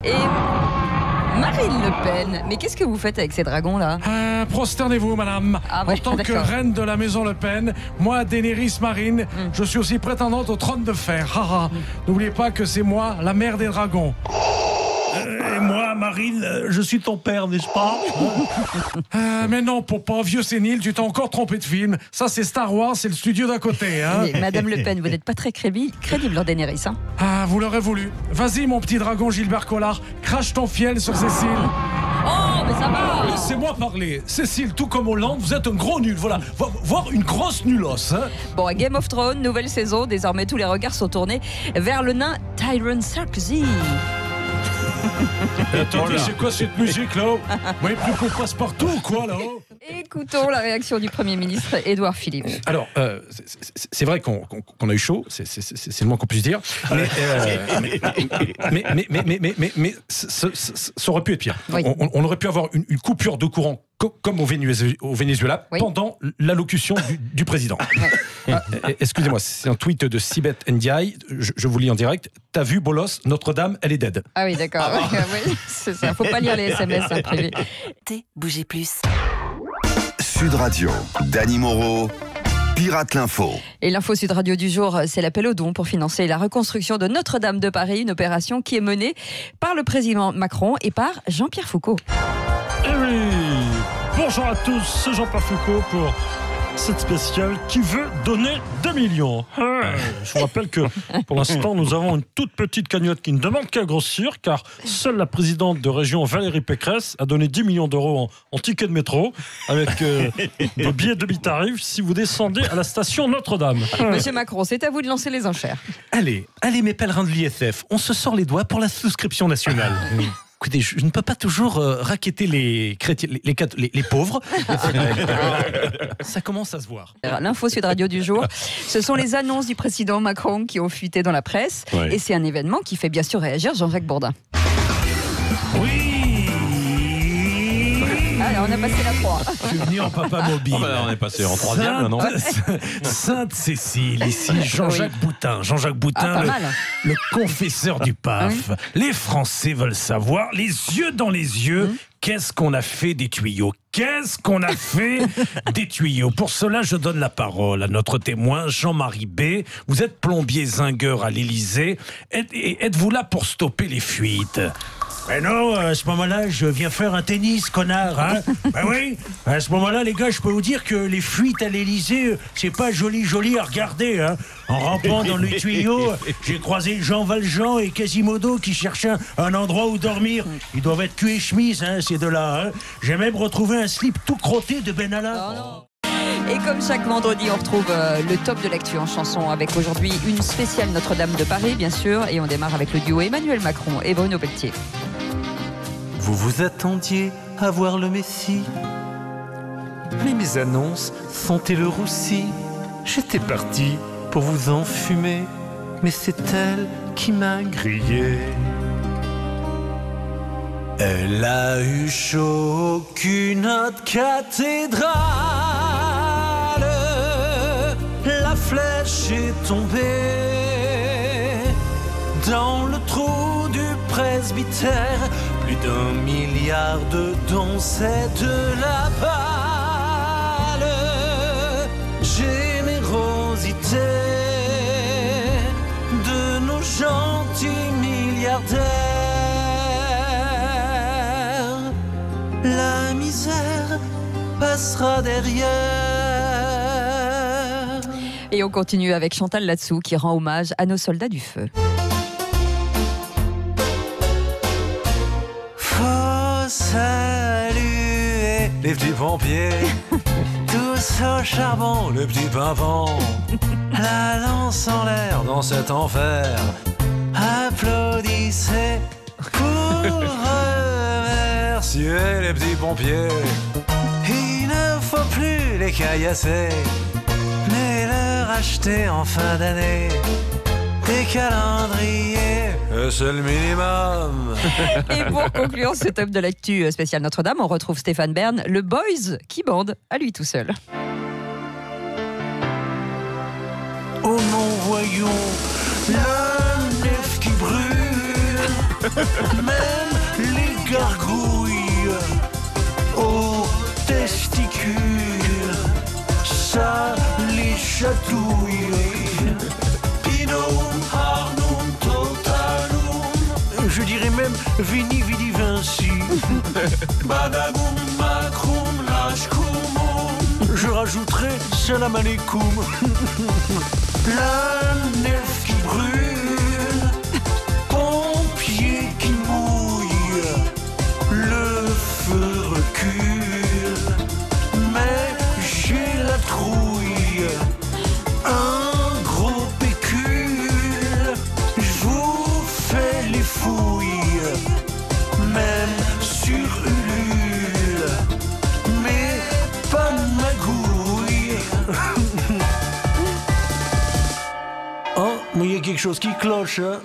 et Marine Le Pen. Mais qu'est-ce que vous faites avec ces dragons-là ? Prosternez-vous, madame. En tant que reine de la maison Le Pen, moi, Daenerys Marine, je suis aussi prétendante au trône de fer. N'oubliez pas que c'est moi, la mère des dragons. Et moi, Marine, je suis ton père, n'est-ce pas? Mais non, papa, vieux sénile, tu t'es encore trompé de film. Ça, c'est Star Wars, c'est le studio d'à côté. Mais Madame Le Pen, vous n'êtes pas très crédible en Daenerys. Vous l'aurez voulu. Vas-y, mon petit dragon Gilbert Collard, crache ton fiel sur Cécile. Oh, mais ça va. Laissez-moi parler. Cécile, tout comme Hollande, vous êtes un gros nul. Voilà, voire une grosse nulos. Bon, à Game of Thrones, nouvelle saison. Désormais, tous les regards sont tournés vers le nain Tyrion Sarkozy. Attendez, c'est quoi cette musique là? Vous plus pour passe-partout ou quoi là? Écoutons la réaction du Premier ministre Édouard Philippe. Alors, c'est vrai qu'on a eu chaud, c'est le moins qu'on puisse dire. Mais ça aurait pu être pire. Oui. On aurait pu avoir une coupure de courant comme au Venezuela pendant l'allocution du président. Excusez-moi, c'est un tweet de Sibeth Ndiaye, je vous lis en direct. T'as vu, Bolos, Notre-Dame, elle est dead. Ah oui, d'accord. Oui, c'est ça. Faut pas lire les SMS privés. Bougez plus. Sud Radio, Dany Moreau, Pirate l'Info. Et l'info Sud Radio du jour, c'est l'appel aux dons pour financer la reconstruction de Notre-Dame de Paris, une opération qui est menée par le président Macron et par Jean-Pierre Foucault. Eh oui, bonjour à tous, c'est Jean-Pierre Foucault pour cette spéciale qui veut donner 2 millions. Je vous rappelle que pour l'instant, nous avons une toute petite cagnotte qui ne demande qu'à grossir, car seule la présidente de région Valérie Pécresse a donné 10 millions d'euros en tickets de métro, avec des billets demi-tarif si vous descendez à la station Notre-Dame. Monsieur Macron, c'est à vous de lancer les enchères. Allez, mes pèlerins de l'ISF, on se sort les doigts pour la souscription nationale. Écoutez, je ne peux pas toujours racketter les chrétiens, les pauvres. Ça commence à se voir. L'info Sud Radio du jour, ce sont les annonces du président Macron qui ont fuité dans la presse. Ouais. Et c'est un événement qui fait bien sûr réagir Jean-Jacques Bourdin. Oui. Alors, on a passé la 3. Je suis venu en papa mobile. On est passé en troisième, là, non? Sainte-Cécile, ici Jean-Jacques Boutin. Jean-Jacques Boutin, pas mal. le confesseur du PAF. Les Français veulent savoir, les yeux dans les yeux, qu'est-ce qu'on a fait des tuyaux? Qu'est-ce qu'on a fait des tuyaux? Pour cela, je donne la parole à notre témoin, Jean-Marie B. Vous êtes plombier zingueur à l'Élysée. Êtes-vous là pour stopper les fuites? Ben non, à ce moment-là, je viens faire un tennis, connard, hein. Ben oui, à ce moment-là, les gars, je peux vous dire que les fuites à l'Élysée, c'est pas joli à regarder, hein. En rampant dans le tuyau, j'ai croisé Jean Valjean et Quasimodo qui cherchaient un endroit où dormir. Ils doivent être cul et chemise, hein, ces deux-là, hein. J'ai même retrouvé un slip tout crotté de Benalla. Et comme chaque vendredi, on retrouve le top de l'actu en chanson avec aujourd'hui une spéciale Notre-Dame de Paris, bien sûr. Et on démarre avec le duo Emmanuel Macron et Bruno Pelletier. Vous vous attendiez à voir le Messie, mais mes annonces sont le roussi. J'étais parti pour vous enfumer, mais c'est elle qui m'a grillé. Elle a eu chaud qu'une autre cathédrale. La flèche est tombée dans le trou du presbytère. Plus d'1 milliard de dons, c'est de la balle. Générosité de nos gentils milliardaires. La misère passera derrière. Et on continue avec Chantal Latsou qui rend hommage à nos soldats du feu. Saluer les petits pompiers, tous au charbon, le petit pimpant, la lance en l'air dans cet enfer. Applaudissez pour remercier les petits pompiers. Il ne faut plus les caillasser, mais leur acheter en fin d'année des calendriers, c'est le minimum. Et pour conclure ce top de l'actu spécial Notre-Dame, on retrouve Stéphane Bern, le Boys qui bande à lui tout seul. Oh non, voyons, le nef qui brûle. Même les gargouilles aux testicules, ça les chatouille. Pinot, Arnum, Totalum, je dirais même Vini, Vidi, Vinci. Badaboum, Macroum, Lashkoum, je rajouterai Salam Aleikum. La nef qui brûle, pompier qui mouille, le feu recule, mais j'ai la trouille, un gros pécule, je vous fais les fouilles, même sur Ulule, mais pas de magouille. Oh, mais il y a quelque chose qui cloche, hein.